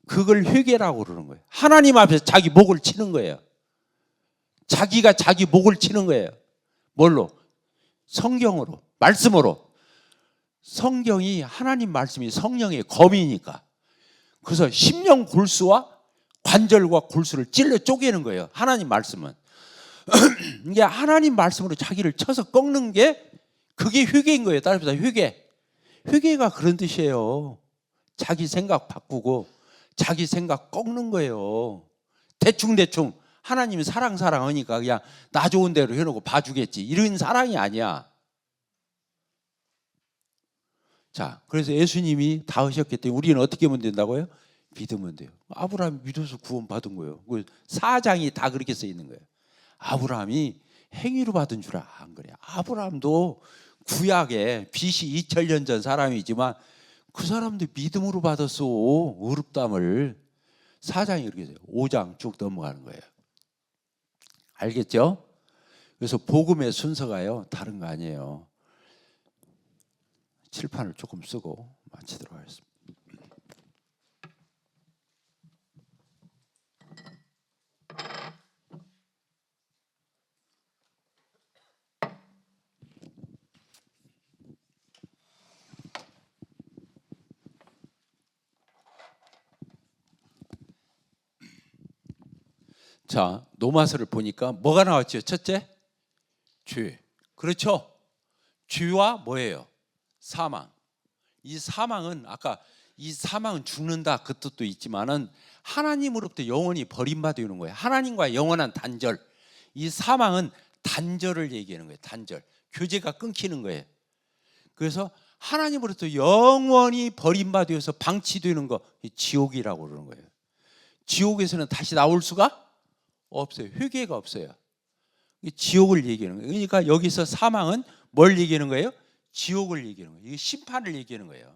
그걸 회개라고 그러는 거예요. 하나님 앞에서 자기 목을 치는 거예요. 자기가 자기 목을 치는 거예요. 뭘로? 성경으로, 말씀으로. 성경이, 하나님 말씀이 성령의 검이니까. 그래서 심령 골수와 관절과 골수를 찔러 쪼개는 거예요, 하나님 말씀은. 이게 하나님 말씀으로 자기를 쳐서 꺾는 게, 그게 회개인 거예요. 따라합시다. 회개가 그런 뜻이에요. 자기 생각 바꾸고 자기 생각 꺾는 거예요. 대충 하나님이 사랑하니까 그냥 나 좋은 대로 해놓고 봐주겠지, 이런 사랑이 아니야. 자, 그래서 예수님이 다 하셨기 때문에 우리는 어떻게 하면 된다고요? 믿으면 돼요. 아브라함이 믿어서 구원받은 거예요. 4장이 다 그렇게 써 있는 거예요. 아브라함이 행위로 받은 줄 안 그래요. 아브라함도 구약에 BC 2000년 전 사람이지만 그 사람도 믿음으로 받았어. 의롭다함을. 4장이 그렇게 돼요. 5장 쭉 넘어가는 거예요. 알겠죠? 그래서 복음의 순서가요 다른 거 아니에요. 칠판을 조금 쓰고 마치도록 하겠습니다. 자, 노마서를 보니까 뭐가 나왔죠? 첫째, 죄. 그렇죠? 죄와 뭐예요? 사망. 이 사망은 아까 이 사망은 죽는다 그 뜻도 있지만은 하나님으로부터 영원히 버림받는 거예요. 하나님과 영원한 단절. 이 사망은 단절을 얘기하는 거예요. 단절. 교제가 끊기는 거예요. 그래서 하나님으로부터 영원히 버림받아서 방치되는 거, 지옥이라고 그러는 거예요. 지옥에서는 다시 나올 수가 없어요. 회개가 없어요. 지옥을 얘기하는 거예요. 그러니까 여기서 사망은 뭘 얘기하는 거예요? 지옥을 얘기하는 거예요. 이게 심판을 얘기하는 거예요.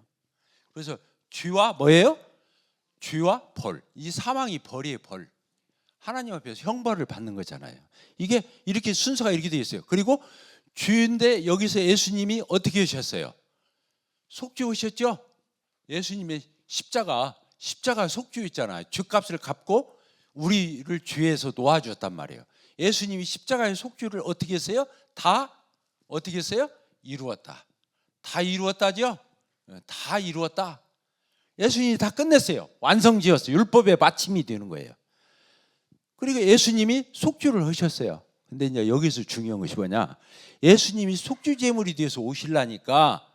그래서 죄와 뭐예요? 죄와 벌. 이 사망이 벌이에요. 벌. 하나님 앞에서 형벌을 받는 거잖아요. 이게 이렇게 순서가 이렇게 되어 있어요. 그리고 죄인데 여기서 예수님이 어떻게 하셨어요? 속죄 오셨죠? 예수님의 십자가 속죄했잖아요. 죄값을 갚고 우리를 죄에서 놓아주었단 말이에요. 예수님이 십자가의 속죄를 어떻게 했어요? 다 어떻게 했어요? 이루었다. 다 이루었다죠? 다 이루었다. 예수님이 다 끝냈어요. 완성지었어요. 율법의 마침이 되는 거예요. 그리고 예수님이 속죄를 하셨어요. 근데 이제 여기서 중요한 것이 뭐냐? 예수님이 속죄 제물이 되어서 오시려니까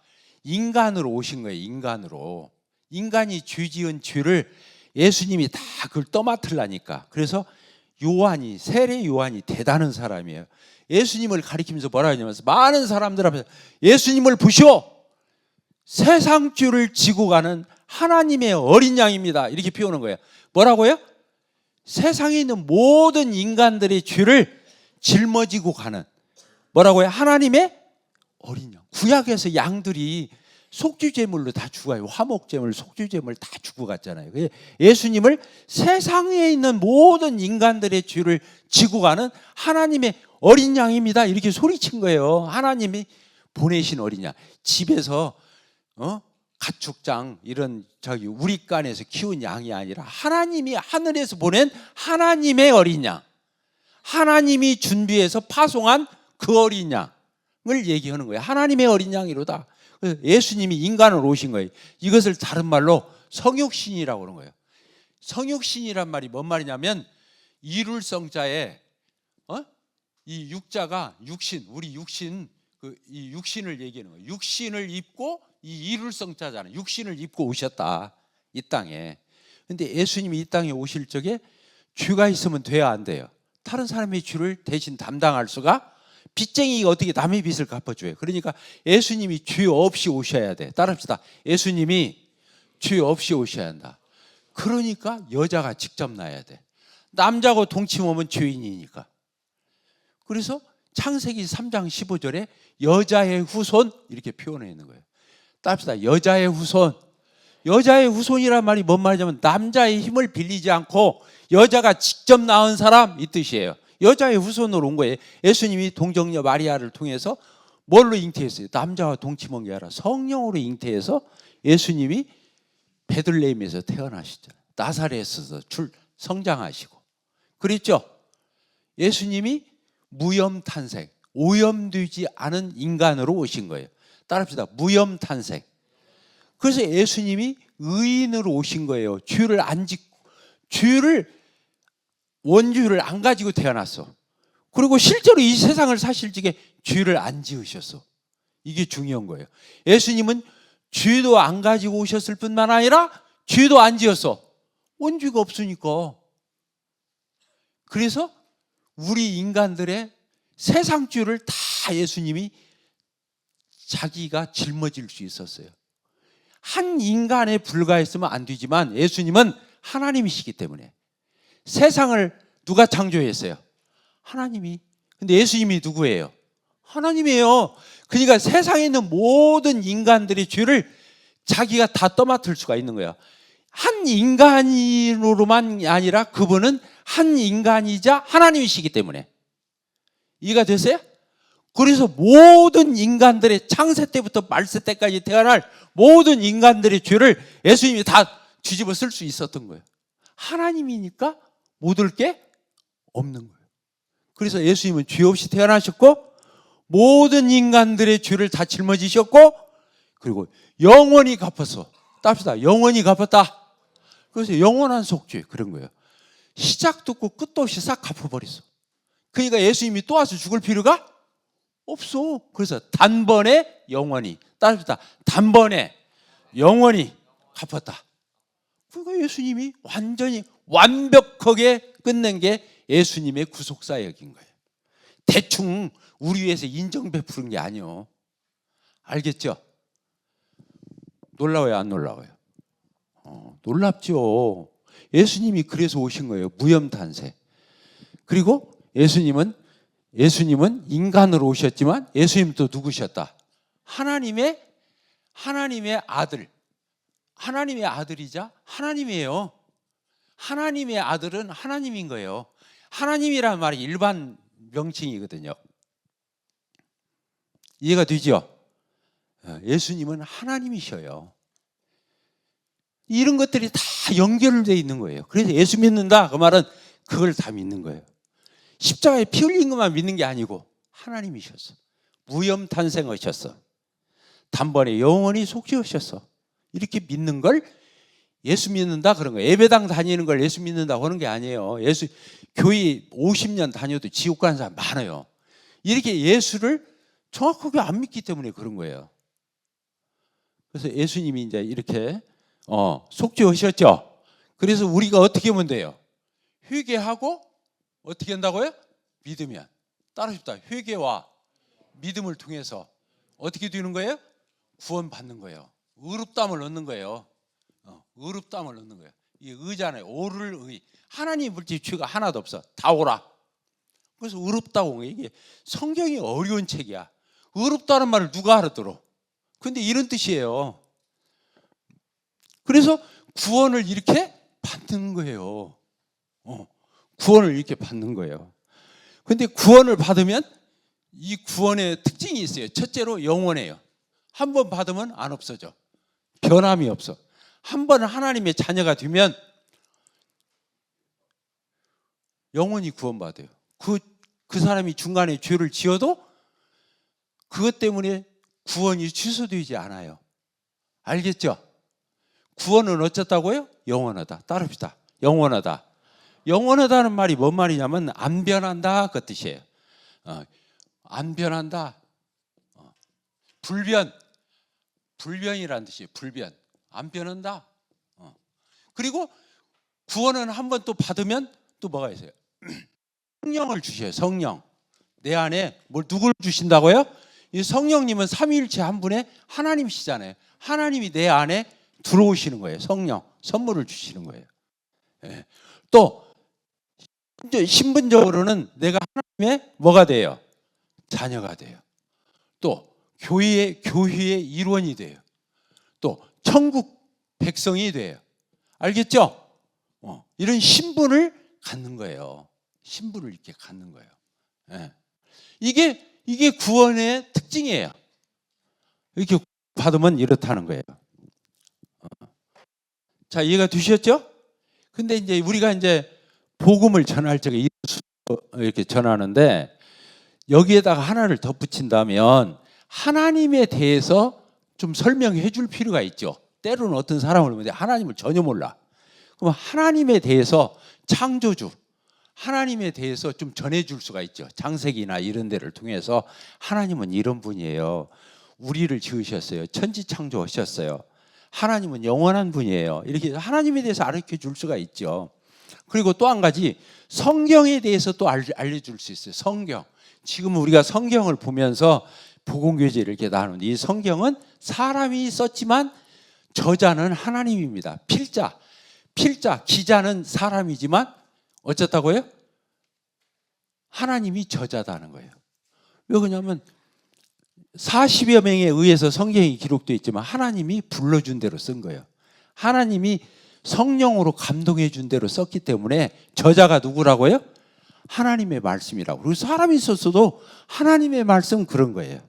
인간으로 오신 거예요. 인간으로. 인간이 죄 지은 죄를 예수님이 다 그걸 떠맡으려니까. 그래서 요한이, 세례 요한이 대단한 사람이에요. 예수님을 가리키면서 뭐라 하냐면 많은 사람들 앞에서 예수님을 보시오. 세상 죄를 지고 가는 하나님의 어린 양입니다. 이렇게 표현한 거예요. 뭐라고요? 세상에 있는 모든 인간들의 죄를 짊어지고 가는 뭐라고요? 하나님의 어린 양. 구약에서 양들이 속죄제물로 다 죽어요. 화목제물, 속죄제물 다 죽고 갔잖아요. 예수님을 세상에 있는 모든 인간들의 죄를 지고 가는 하나님의 어린 양입니다. 이렇게 소리친 거예요. 하나님이 보내신 어린 양. 집에서 가축장 이런 우리간에서 키운 양이 아니라 하나님이 하늘에서 보낸 하나님의 어린 양. 하나님이 준비해서 파송한 그 어린 양을 얘기하는 거예요. 하나님의 어린 양이로다. 예수님이 인간으로 오신 거예요. 이것을 다른 말로 성육신이라고 그러는 거예요. 성육신이란 말이 뭔 말이냐면 이룰성자에 이 육자가 육신, 우리 육신, 이 육신을 얘기하는 거예요. 육신을 입고 이 이룰성자잖아요. 육신을 입고 오셨다 이 땅에. 근데 예수님이 이 땅에 오실 적에 죄가 있으면 돼야 안 돼요. 다른 사람의 죄를 대신 담당할 수가 빚쟁이가 어떻게 남의 빚을 갚아줘요. 그러니까 예수님이 죄 없이 오셔야 돼. 따라합시다. 예수님이 죄 없이 오셔야 한다. 그러니까 여자가 직접 나야 돼. 남자하고 동침하면 죄인이니까. 그래서 창세기 3장 15절에 여자의 후손 이렇게 표현해 있는 거예요. 따라합시다. 여자의 후손. 여자의 후손이란 말이 뭔 말이냐면 남자의 힘을 빌리지 않고 여자가 직접 낳은 사람 이 뜻이에요. 여자의 후손으로 온 거예요. 예수님이 동정녀 마리아를 통해서 뭘로 잉태했어요? 남자와 동침한 게 아니라 성령으로 잉태해서 예수님이 베들레헴에서 태어나시잖아요. 나사렛에서 성장하시고 그랬죠? 예수님이 무염탄생, 오염되지 않은 인간으로 오신 거예요. 따라합시다. 무염탄생. 그래서 예수님이 의인으로 오신 거예요. 죄를 안 짓고, 원죄를 안 가지고 태어났어. 그리고 실제로 이 세상을 사실 적에 죄를 안 지으셨어. 이게 중요한 거예요. 예수님은 죄도 안 가지고 오셨을 뿐만 아니라 죄도 안 지었어. 원죄가 없으니까. 그래서 우리 인간들의 세상 죄를 다 예수님이 자기가 짊어질 수 있었어요. 한 인간에 불과했으면 안 되지만 예수님은 하나님이시기 때문에 세상을 누가 창조했어요? 하나님이. 근데 예수님이 누구예요? 하나님이에요. 그러니까 세상에 있는 모든 인간들의 죄를 자기가 다 떠맡을 수가 있는 거예요. 한 인간으로만 아니라 그분은 한 인간이자 하나님이시기 때문에. 이해가 되세요? 그래서 모든 인간들의 창세 때부터 말세 때까지 태어날 모든 인간들의 죄를 예수님이 다 뒤집어 쓸 수 있었던 거예요. 하나님이니까 못 올 게 없는 거예요. 그래서 예수님은 죄 없이 태어나셨고 모든 인간들의 죄를 다 짊어지셨고 그리고 영원히 갚았어. 따릅시다. 영원히 갚았다. 그래서 영원한 속죄 그런 거예요. 시작도 없고 끝도 없이 싹 갚아버렸어. 그러니까 예수님이 또 와서 죽을 필요가 없어. 그래서 단번에 영원히 따릅시다. 단번에 영원히 갚았다. 그러니까 예수님이 완전히 완벽하게 끝낸 게 예수님의 구속사역인 거예요. 대충 우리 위해서 인정 베푸는 게 아니에요. 알겠죠? 놀라워요, 안 놀라워요? 놀랍죠. 예수님이 그래서 오신 거예요. 무염탄생. 그리고 예수님은 인간으로 오셨지만 예수님도 누구셨다? 하나님의 아들. 하나님의 아들이자 하나님이에요. 하나님의 아들은 하나님인 거예요. 하나님이라는 말이 일반 명칭이거든요. 이해가 되죠? 예수님은 하나님이셔요. 이런 것들이 다 연결되어 있는 거예요. 그래서 예수 믿는다 그 말은 그걸 다 믿는 거예요. 십자가에 피 흘린 것만 믿는 게 아니고 하나님이셨어. 무염탄생하셨어. 단번에 영원히 속죄하셨어. 이렇게 믿는 걸 예수 믿는다 그런 거예요. 예배당 다니는 걸 예수 믿는다 그런 게 아니에요. 교회 50년 다녀도 지옥 가는 사람 많아요. 이렇게 예수를 정확하게 안 믿기 때문에 그런 거예요. 그래서 예수님이 이제 이렇게 속죄하셨죠. 그래서 우리가 어떻게 하면 돼요? 회개하고 어떻게 한다고요? 믿으면. 따라합시다. 회개와 믿음을 통해서 어떻게 되는 거예요? 구원받는 거예요. 의롭다함을 얻는 거예요. 의롭다함을 얻는 거예요. 이 의잖아요. 오를 의. 하나님 물질 죄가 하나도 없어. 다 오라. 그래서 의롭다고 이게 성경이 어려운 책이야. 의롭다는 말을 누가 알아들어? 근데 이런 뜻이에요. 그래서 구원을 이렇게 받는 거예요. 구원을 이렇게 받는 거예요. 근데 구원을 받으면 이 구원의 특징이 있어요. 첫째로 영원해요. 한 번 받으면 안 없어져. 변함이 없어. 한 번 하나님의 자녀가 되면 영원히 구원받아요. 그 사람이 중간에 죄를 지어도 그것 때문에 구원이 취소되지 않아요. 알겠죠? 구원은 어쨌다고요? 영원하다. 따릅시다. 영원하다. 영원하다는 말이 뭔 말이냐면 안 변한다 그 뜻이에요. 안 변한다. 불변이라는 뜻이에요. 불변. 안 변한다. 그리고 구원은 한 번 또 받으면 또 뭐가 있어요? 성령을 주셔요. 성령. 내 안에 누굴 주신다고요? 이 성령님은 삼위일체 한 분의 하나님이시잖아요. 하나님이 내 안에 들어오시는 거예요. 성령. 선물을 주시는 거예요. 또 신분적으로는 내가 하나님의 뭐가 돼요? 자녀가 돼요. 또 교회의 일원이 돼요. 또 천국 백성이 돼요. 알겠죠? 이런 신분을 갖는 거예요. 신분을 이렇게 갖는 거예요. 이게 구원의 특징이에요. 이렇게 받으면 이렇다는 거예요. 자, 이해가 되셨죠? 근데 이제 우리가 이제 복음을 전할 적에 이렇게 전하는데 여기에다가 하나를 덧붙인다면 하나님에 대해서 좀 설명해 줄 필요가 있죠. 때로는 어떤 사람을 보는데 하나님을 전혀 몰라. 그럼 하나님에 대해서 창조주, 하나님에 대해서 좀 전해줄 수가 있죠. 장세기나 이런 데를 통해서 하나님은 이런 분이에요. 우리를 지으셨어요. 천지 창조하셨어요. 하나님은 영원한 분이에요. 이렇게 하나님에 대해서 알려줄 수가 있죠. 그리고 또 한 가지 성경에 대해서 또 알려줄 수 있어요. 성경. 지금 우리가 성경을 보면서 복음교제를 이렇게 나누는데 이 성경은 사람이 썼지만 저자는 하나님입니다. 필자, 기자는 사람이지만 어쨌다고요? 하나님이 저자다는 거예요. 왜 그러냐면 40여 명에 의해서 성경이 기록되어 있지만 하나님이 불러준 대로 쓴 거예요. 하나님이 성령으로 감동해 준 대로 썼기 때문에 저자가 누구라고요? 하나님의 말씀이라고. 그리고 사람이 썼어도 하나님의 말씀 그런 거예요.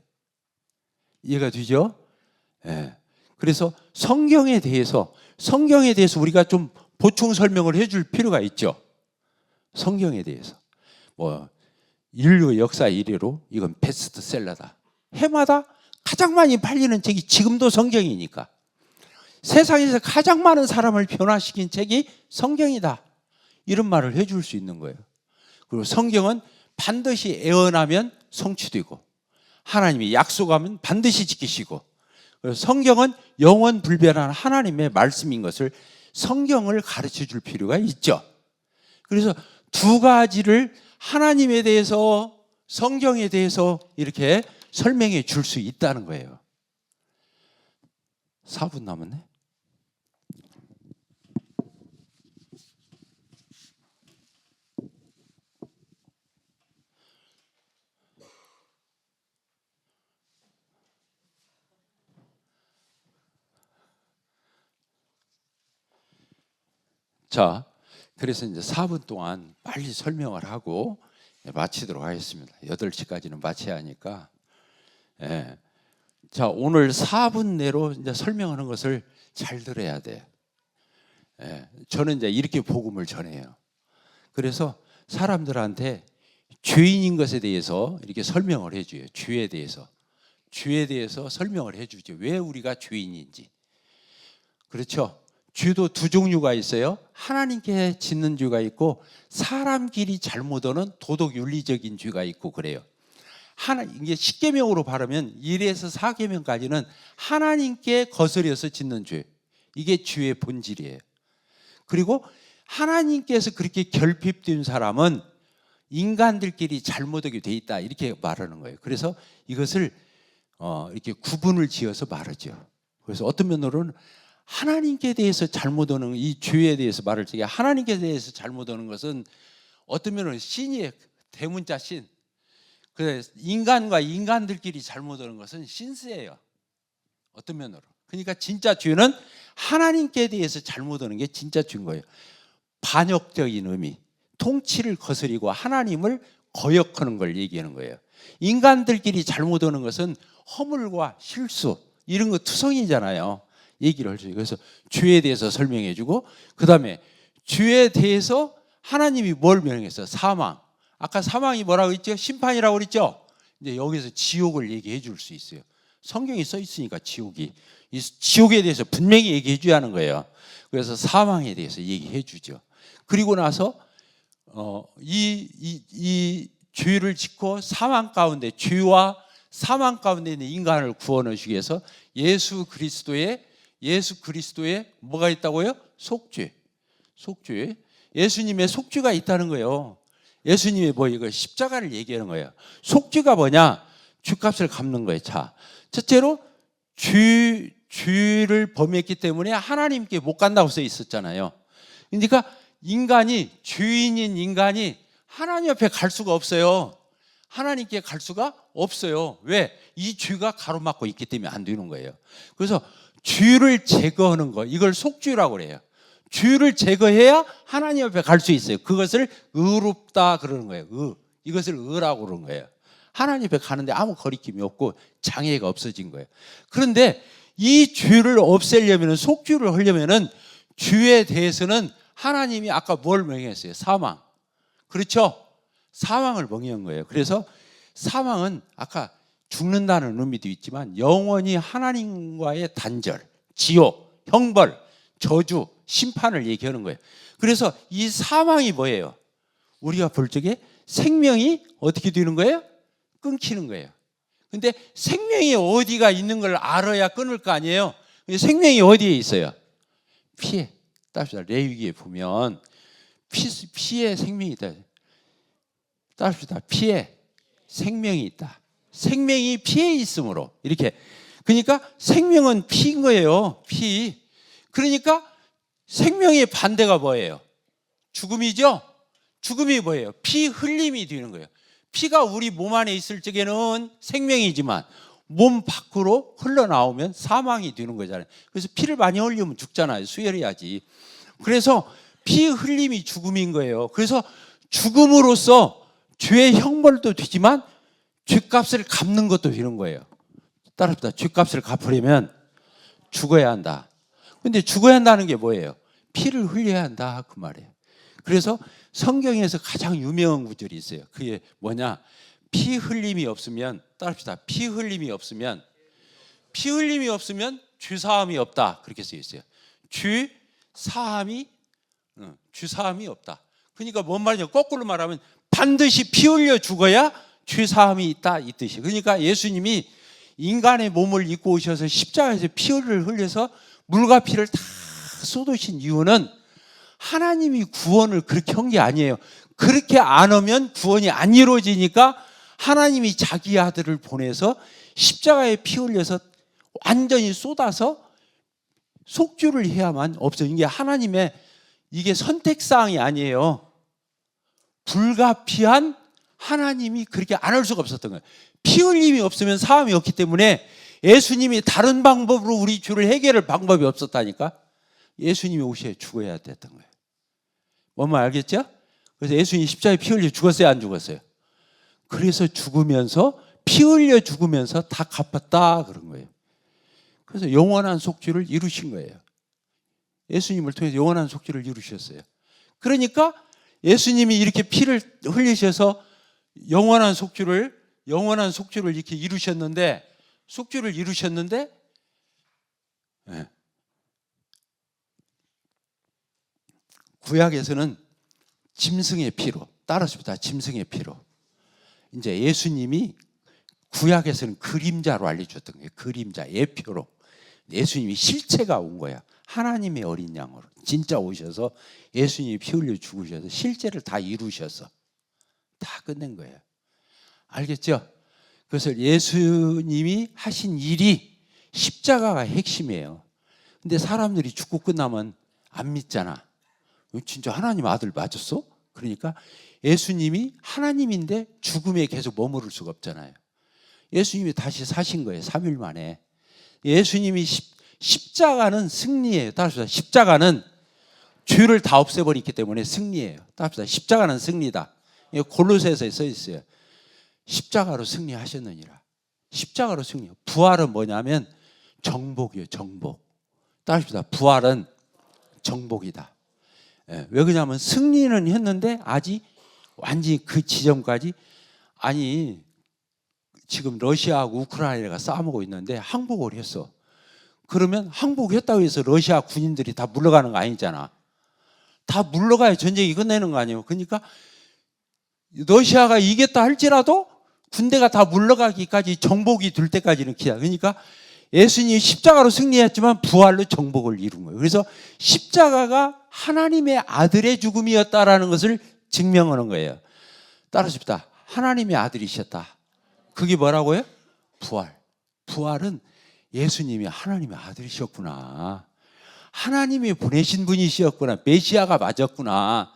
이해가 되죠? 예. 그래서 성경에 대해서 우리가 좀 보충 설명을 해줄 필요가 있죠. 성경에 대해서. 뭐 인류 역사 이래로 이건 베스트셀러다. 해마다 가장 많이 팔리는 책이 지금도 성경이니까. 세상에서 가장 많은 사람을 변화시킨 책이 성경이다. 이런 말을 해줄 수 있는 거예요. 그리고 성경은 반드시 애언하면 성취되고 하나님이 약속하면 반드시 지키시고, 그래서 성경은 영원 불변한 하나님의 말씀인 것을 성경을 가르쳐 줄 필요가 있죠. 그래서 두 가지를 하나님에 대해서 성경에 대해서 이렇게 설명해 줄 수 있다는 거예요. 4분 남았네. 자, 그래서 이제 4분 동안 빨리 설명을 하고 마치도록 하겠습니다. 8시까지는 마쳐야 하니까. 예. 자, 오늘 4분 내로 이제 설명하는 것을 잘 들어야 돼. 예. 저는 이제 이렇게 복음을 전해요. 그래서 사람들한테 죄인인 것에 대해서 이렇게 설명을 해줘요. 죄에 대해서 설명을 해주죠. 왜 우리가 죄인인지. 그렇죠? 죄도 두 종류가 있어요. 하나님께 짓는 죄가 있고 사람끼리 잘못 오는 도덕 윤리적인 죄가 있고 그래요. 이게 10계명으로 바르면 1에서 4계명까지는 하나님께 거스려서 짓는 죄. 이게 죄의 본질이에요. 그리고 하나님께서 그렇게 결핍된 사람은 인간들끼리 잘못하게 돼 있다. 이렇게 말하는 거예요. 그래서 이것을 이렇게 구분을 지어서 말하죠. 그래서 어떤 면으로는 하나님께 대해서 잘못하는 이 죄에 대해서 말할 적에 하나님께 대해서 잘못하는 것은 어떤 면으로는 신이에요. 대문자 신. 그래서 인간과 인간들끼리 잘못하는 것은 신스예요. 어떤 면으로. 그러니까 진짜 죄는 하나님께 대해서 잘못하는 게 진짜 죄인 거예요. 반역적인 의미, 통치를 거스리고 하나님을 거역하는 걸 얘기하는 거예요. 인간들끼리 잘못하는 것은 허물과 실수 이런 거 투성이잖아요. 얘기를 할 수 있어요. 그래서 죄에 대해서 설명해 주고, 그 다음에 죄에 대해서 하나님이 뭘 명령했어요? 사망. 아까 사망이 뭐라고 했죠? 심판이라고 그랬죠? 이제 여기서 지옥을 얘기해 줄 수 있어요. 성경에 써 있으니까 지옥이. 이 지옥에 대해서 분명히 얘기해 줘야 하는 거예요. 그래서 사망에 대해서 얘기해 주죠. 그리고 나서 이 죄를 짓고 사망 가운데, 죄와 사망 가운데 있는 인간을 구원하시기 위해서 예수 그리스도의 뭐가 있다고요? 속죄. 예수님의 속죄가 있다는 거예요. 예수님의 이거 십자가를 얘기하는 거예요. 속죄가 뭐냐? 죄값을 갚는 거예요. 자, 첫째로 죄를 범했기 때문에 하나님께 못 간다고 써 있었잖아요. 그러니까 죄인인 인간이 하나님 옆에 갈 수가 없어요. 하나님께 갈 수가 없어요. 왜? 이 죄가 가로막고 있기 때문에 안 되는 거예요. 그래서 죄를 제거하는 거, 이걸 속죄라고 그래요. 죄를 제거해야 하나님 옆에 갈 수 있어요. 그것을 의롭다 그러는 거예요. 이것을 의라고 그러는 거예요. 하나님 옆에 가는데 아무 거리낌이 없고 장애가 없어진 거예요. 그런데 이 죄를 없애려면, 속죄를 하려면 죄에 대해서는 하나님이 아까 뭘 명령했어요? 사망. 그렇죠? 사망을 명령한 거예요. 그래서 사망은 아까 죽는다는 의미도 있지만 영원히 하나님과의 단절, 지옥, 형벌, 저주, 심판을 얘기하는 거예요. 그래서 이 사망이 뭐예요? 우리가 볼 적에 생명이 어떻게 되는 거예요? 끊기는 거예요. 근데 생명이 어디가 있는 걸 알아야 끊을 거 아니에요? 생명이 어디에 있어요? 피에. 따릅시다. 레위기에 보면 피에 생명이 있다. 따릅시다. 피에 생명이 있다. 생명이 피에 있으므로 이렇게. 그러니까 생명은 피인 거예요. 피. 그러니까 생명의 반대가 뭐예요? 죽음이죠? 죽음이 뭐예요? 피 흘림이 되는 거예요. 피가 우리 몸 안에 있을 적에는 생명이지만 몸 밖으로 흘러나오면 사망이 되는 거잖아요. 그래서 피를 많이 흘리면 죽잖아요. 수혈해야지. 그래서 피 흘림이 죽음인 거예요. 그래서 죽음으로써 죄의 형벌도 되지만 죄값을 갚는 것도 되는 거예요. 따라합시다. 죄값을 갚으려면 죽어야 한다. 근데 죽어야 한다는 게 뭐예요? 피를 흘려야 한다 그 말이에요. 그래서 성경에서 가장 유명한 구절이 있어요. 그게 뭐냐? 피 흘림이 없으면, 따라합시다. 피 흘림이 없으면 죄 사함이 없다. 그렇게 써 있어요. 죄 사함이 없다. 그러니까 뭔 말이냐? 거꾸로 말하면 반드시 피 흘려 죽어야 죄 사함이 있다 이 뜻이에요. 그러니까 예수님이 인간의 몸을 입고 오셔서 십자가에서 피를 흘려서 물과 피를 다 쏟으신 이유는 하나님이 구원을 그렇게 한 게 아니에요. 그렇게 안 하면 구원이 안 이루어지니까 하나님이 자기 아들을 보내서 십자가에 피 흘려서 완전히 쏟아서 속죄를 해야만 없어요. 이게 하나님의 이게 선택사항이 아니에요. 불가피한 하나님이 그렇게 안 할 수가 없었던 거예요. 피 흘림이 없으면 사함이 없기 때문에 예수님이 다른 방법으로 우리 죄를 해결할 방법이 없었다니까. 예수님이 오셔야 죽어야 됐던 거예요. 뭔 말 알겠죠? 그래서 예수님이 십자가에 피 흘려 죽었어요, 안 죽었어요? 그래서 죽으면서 피 흘려 죽으면서 다 갚았다 그런 거예요. 그래서 영원한 속죄를 이루신 거예요. 예수님을 통해서 영원한 속죄를 이루셨어요. 그러니까 예수님이 이렇게 피를 흘리셔서 영원한 속죄를 이렇게 이루셨는데 네. 구약에서는 짐승의 피로, 따라합시다. 짐승의 피로. 이제 예수님이 구약에서는 그림자로 알려줬던 거예요. 그림자, 예표로. 예수님이 실체가 온 거야. 하나님의 어린 양으로 진짜 오셔서 예수님이 피 흘려 죽으셔서 실제를 다 이루셔서 다 끝낸 거예요. 알겠죠? 그래서 예수님이 하신 일이 십자가가 핵심이에요. 근데 사람들이 죽고 끝나면 안 믿잖아. 진짜 하나님 아들 맞았어? 그러니까 예수님이 하나님인데 죽음에 계속 머무를 수가 없잖아요. 예수님이 다시 사신 거예요. 3일 만에. 예수님이 십자가는 승리예요. 따라합시다. 십자가는 죄를 다 없애버리기 때문에 승리예요. 따라합시다. 십자가는 승리다. 골로새서에 써 있어요. 십자가로 승리하셨느니라. 십자가로 승리. 부활은 뭐냐면 정복이에요. 정복. 따라합시다. 부활은 정복이다. 왜 그러냐면 승리는 했는데 아직 완전히 그 지점까지. 아니 지금 러시아하고 우크라이나가 싸우고 있는데 항복을 했어. 그러면 항복했다고 해서 러시아 군인들이 다 물러가는 거 아니잖아. 다 물러가야 전쟁이 끝내는 거 아니에요. 그러니까 러시아가 이겼다 할지라도 군대가 다 물러가기까지 정복이 될 때까지는 기다. 그러니까 예수님이 십자가로 승리했지만 부활로 정복을 이룬 거예요. 그래서 십자가가 하나님의 아들의 죽음이었다라는 것을 증명하는 거예요. 따라합시다. 하나님의 아들이셨다. 그게 뭐라고요? 부활. 부활은 예수님이 하나님의 아들이셨구나. 하나님이 보내신 분이셨구나. 메시아가 맞았구나.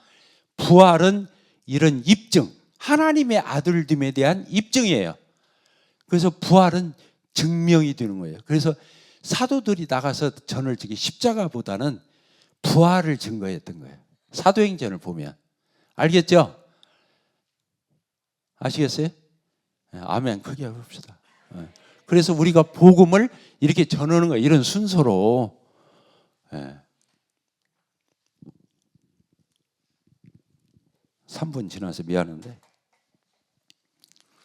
부활은 이런 입증, 하나님의 아들됨에 대한 입증이에요. 그래서 부활은 증명이 되는 거예요. 그래서 사도들이 나가서 전을 지기 십자가보다는 부활을 증거했던 거예요. 사도행전을 보면. 알겠죠? 아시겠어요? 아멘. 크게 해봅시다. 그래서 우리가 복음을 이렇게 전하는 거예요. 이런 순서로. 3분 지나서 미안한데.